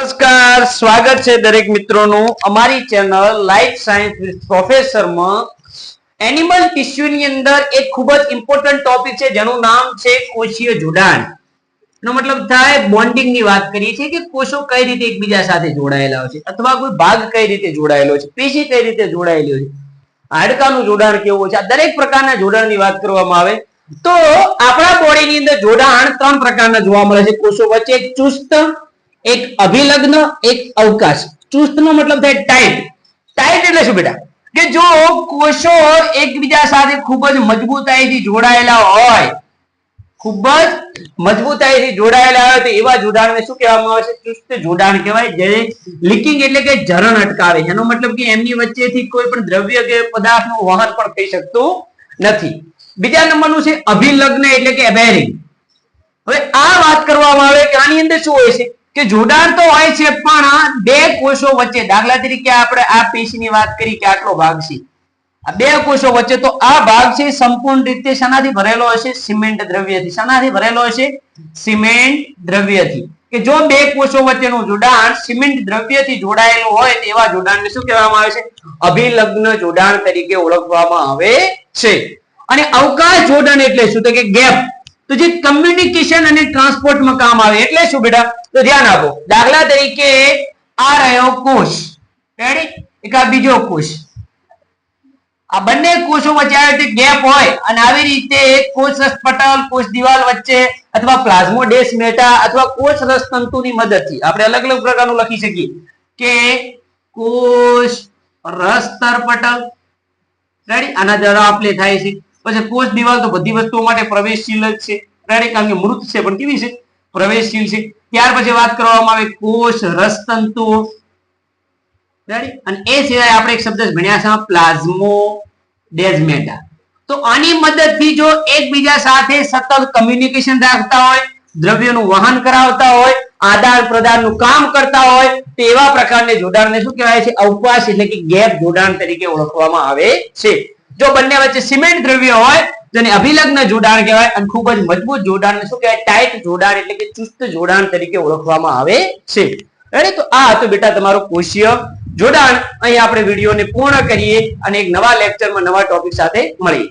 નમસ્કાર, સ્વાગત છે દરેક મિત્રોનું અમારી channel life science with professor માં. એનિમલ ટિશ્યુ ની અંદર એક ખૂબ જ ઇમ્પોર્ટન્ટ ટોપિક છે જેનું નામ છે કોષીય જોડાણ. એનો મતલબ થાય બોન્ડિંગ ની વાત કરીએ છીએ કે કોષો કઈ રીતે એકબીજા સાથે જોડાયેલા હોય છે અથવા કોઈ ભાગ કઈ રીતે જોડાયેલો છે, પેશી કઈ રીતે જોડાયેલી હોય છે, હાડકાનું જોડાણ કેવું છે, આ દરેક પ્રકારના જોડાણની વાત કરવામાં આવે તો આપણા બોડીની અંદર જોડાણ ત્રણ પ્રકારના જોવા મળે છે કોષો વચ્ચે. એક ચુસ્ત, એક અભિલગ્ન, એક અવકાશ. ચુસ્ત નો મતલબ થાય ટાઈટ. ટાઈટ એટલે શું બેટા? કે જો કોષો એકબીજા સાથે ખૂબ જ મજબૂતાઈથી જોડાયેલા હોય, ખૂબ જ મજબૂતાઈથી જોડાયેલા હોય તો એવા જોડાણને શું કહેવામાં આવે છે? ચુસ્ત જોડાણ કહેવાય. જે લીકિંગ એટલે કે ઝરણ અટકાવે છે. એનો મતલબ કે એમની વચ્ચેથી કોઈ પણ દ્રવ્ય કે પદાર્થનું વહન પણ થઈ શકતું નથી. બીજા નંબરનું છે અભિલગ્ન એટલે કે બેરિંગ. હવે આ વાત કરવામાં આવે કે આની અંદર શું હોય છે કે જોડાણ તો હોય છે પણ બે કોષો વચ્ચે, દાખલા તરીકે આપણે આ પેશીની વાત કરી કે આટલો ભાગ છે, આ બે કોષો વચ્ચે, તો આ ભાગ છે સંપૂર્ણ રીતે શાનાથી ભરેલો હશે? સિમેન્ટ દ્રવ્યથી. શાનાથી ભરેલો હશે? સિમેન્ટ દ્રવ્યથી. કે જો બે કોષો વચ્ચેનું જોડાણ સિમેન્ટ દ્રવ્યથી જોડાયેલું હોય તો એવા જોડાણને શું કહેવામાં આવે છે? અભિલગ્ન જોડાણ તરીકે ઓળખવામાં આવે છે. અને અવકાશ જોડાણ એટલે શું? તો કે ગેપ. તો જે કમ્યુનિકેશન અને ટ્રાન્સપોર્ટમાં કામ આવે. એટલે શું બેટા? તો ધ્યાન આપો. દાખલા તરીકે આ રહ્યો કોષ, રેડી? એક આ બીજો કોષ. આ બંને કોષો વચ્ચે આ રીતે ગેપ હોય અને આવી રીતે કોષ રસપટલ, કોષ દિવાલ વચ્ચે અથવા પ્લાઝ્મોડેસ્મેટા અથવા કોષ રસતંતુની મદદથી આપણે અલગ અલગ પ્રકારનું લખી શકીએ કે કોષ રસતરપટલ, રેડી? આના દ્વારા આપણે થાય છે. પછી કોષ દિવાલ તો બધી વસ્તુઓ માટે પ્રવેશશીલ જ છે, રેડી? કારણ કે મૃત છે પણ કેવી છે? પ્રવેશશીલ છે. ત્યાર પછી વાત કરવામાં આવે કોષ રસતંતુઓ, રેડી? અને એ સિવાય આપણે એક શબ્દ ભણ્યા છે પ્લાઝ્મોડેસ્મેટા. તો આની મદદથી જો એકબીજા સાથે સતત કમ્યુનિકેશન રાખતા હોય, દ્રવ્યનું વહન કરાવતા હોય, આદાન પ્રદાનનું કામ કરતા હોય તો એવા પ્રકારના જોડાણને શું કહેવાય છે? અવકાશ એટલે કે ગેપ જોડાણ તરીકે ઓળખવામાં આવે છે. જો બંને વચ્ચે સિમેન્ટ દ્રવ્ય હોય તો એને અભિલગ્ન જોડાણ કહેવાય અને ખૂબ જ મજબૂત જોડાણને શું કહેવાય? ટાઈટ જોડાણ એટલે કે ચુસ્ત જોડાણ તરીકે ઓળખવામાં આવે છે. રેડી? તો આ હતું બેટા તમારું કોષીય જોડાણ. અહીં આપણે વિડીયોને પૂર્ણ કરીએ અને એક નવા લેક્ચરમાં નવા ટોપિક સાથે મળીએ.